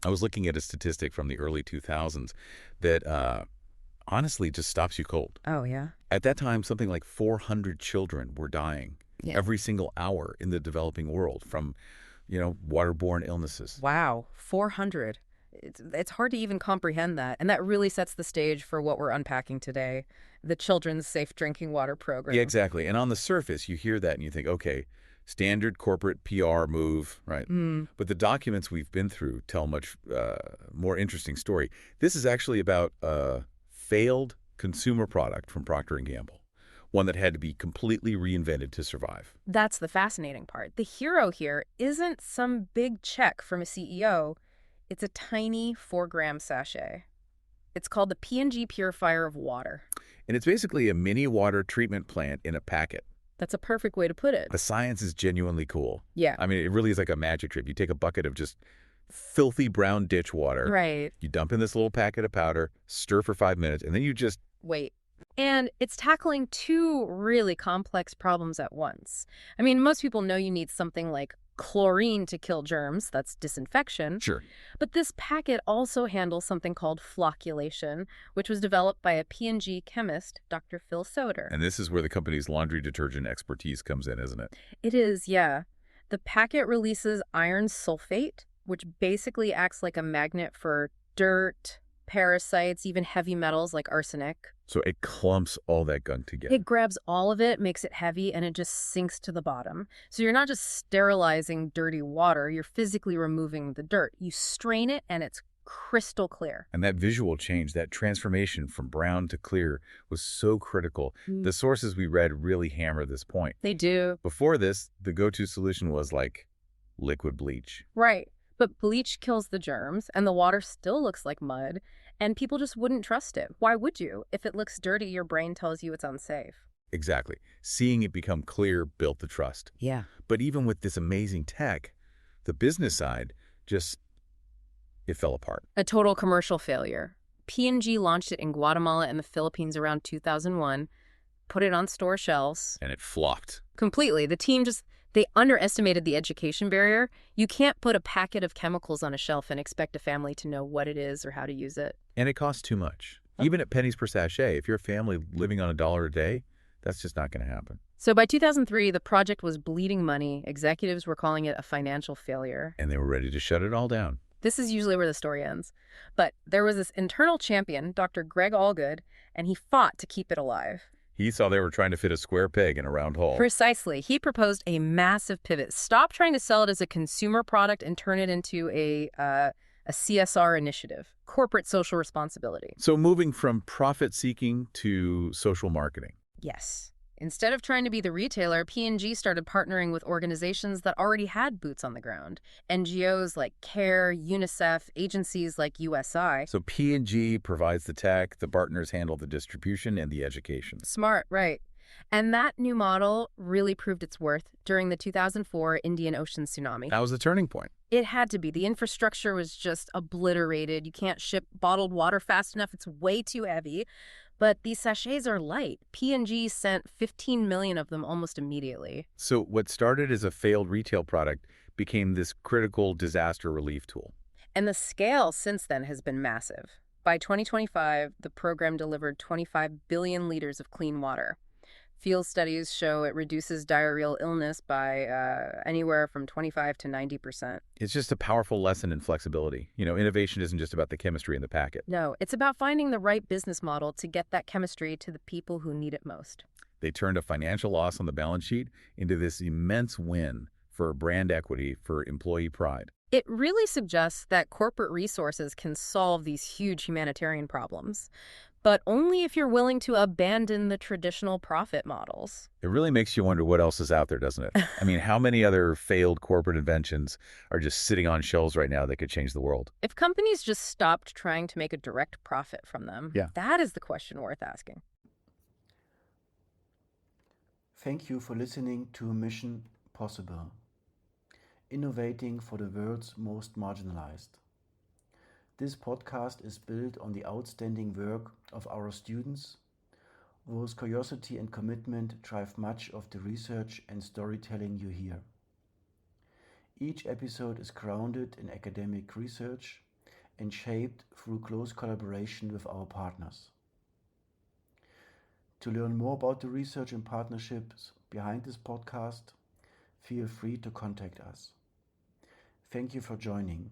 I was looking at a statistic from the early 2000s that honestly just stops you cold. Oh, yeah? At that time, something like 400 children were dying Yeah. every single hour in the developing world from, waterborne illnesses. Wow, 400. It's hard to even comprehend that. And that really sets the stage for what we're unpacking today, the Children's Safe Drinking Water Yeah, Program. exactly. And on the surface, you hear that and you think, okay, standard corporate PR move, right? Mm. But the documents we've been through tell a much more interesting story. This is actually about a failed consumer product from Procter Gamble, one that had to be completely reinvented to survive. That's the fascinating part. The hero here isn't some big check from a CEO. It's a tiny 4-gram sachet. It's called the P&G Purifier of Water. And it's basically a mini water treatment plant in a packet. That's a perfect way to put it. The science is genuinely cool. Yeah. I mean, it really is like a magic trip. You take a bucket of just filthy brown ditch water. Right. You dump in this little packet of powder, stir for 5 minutes, and then you just... Wait. And it's tackling two really complex problems at once. I mean, most people know you need something like chlorine to kill germs. That's disinfection. Sure. But this packet also handles something called flocculation, which was developed by a P&G chemist, Dr. Phil Soder. And this is where the company's laundry detergent expertise comes in, isn't it? It is, yeah. The packet releases iron sulfate, which basically acts like a magnet for dirt, parasites, even heavy metals like arsenic. So it clumps all that gunk together. It grabs all of it, makes it heavy, and it just sinks to the bottom. So you're not just sterilizing dirty water, you're physically removing the dirt. You strain it, and it's crystal clear. And that visual change, that transformation from brown to clear was so critical. The sources we read really hammer this point. They do. Before this, the go-to solution was like liquid bleach. Right. But bleach kills the germs, and the water still looks like mud, and people just wouldn't trust it. Why would you? If it looks dirty, your brain tells you it's unsafe. Exactly. Seeing it become clear built the trust. Yeah. But even with this amazing tech, the business side it fell apart. A total commercial failure. P&G launched it in Guatemala and the Philippines around 2001, put it on store shelves. And it flopped. Completely. The team they underestimated the education barrier. You can't put a packet of chemicals on a shelf and expect a family to know what it is or how to use it. And it costs too much. Even at pennies per sachet, if you're a family living on $1 a day, that's just not going to happen. So by 2003, the project was bleeding money. Executives were calling it a financial failure. And they were ready to shut it all down. This is usually where the story ends. But there was this internal champion, Dr. Greg Allgood, and he fought to keep it alive. He saw they were trying to fit a square peg in a round hole. Precisely. He proposed a massive pivot. Stop trying to sell it as a consumer product and turn it into a CSR initiative, corporate social responsibility. So moving from profit-seeking to social marketing. Yes. Instead of trying to be the retailer, P&G started partnering with organizations that already had boots on the ground. NGOs like CARE, UNICEF, agencies like USI. So P&G provides the tech, the partners handle the distribution and the education. Smart, right. And that new model really proved its worth during the 2004 Indian Ocean tsunami. That was the turning point. It had to be. The infrastructure was just obliterated. You can't ship bottled water fast enough. It's way too heavy. But these sachets are light. P&G sent 15 million of them almost immediately. So what started as a failed retail product became this critical disaster relief tool. And the scale since then has been massive. By 2025, the program delivered 25 billion liters of clean water. Field studies show it reduces diarrheal illness by anywhere from 25 to 90%. It's just a powerful lesson in flexibility. Innovation isn't just about the chemistry in the packet. No, it's about finding the right business model to get that chemistry to the people who need it most. They turned a financial loss on the balance sheet into this immense win for brand equity, for employee pride. It really suggests that corporate resources can solve these huge humanitarian problems, but only if you're willing to abandon the traditional profit models. It really makes you wonder what else is out there, doesn't it? I mean, how many other failed corporate inventions are just sitting on shelves right now that could change the world? If companies just stopped trying to make a direct profit from them, Yeah. That is the question worth asking. Thank you for listening to Mission Possible, innovating for the world's most marginalized. This podcast is built on the outstanding work of our students, whose curiosity and commitment drive much of the research and storytelling you hear. Each episode is grounded in academic research and shaped through close collaboration with our partners. To learn more about the research and partnerships behind this podcast, feel free to contact us. Thank you for joining.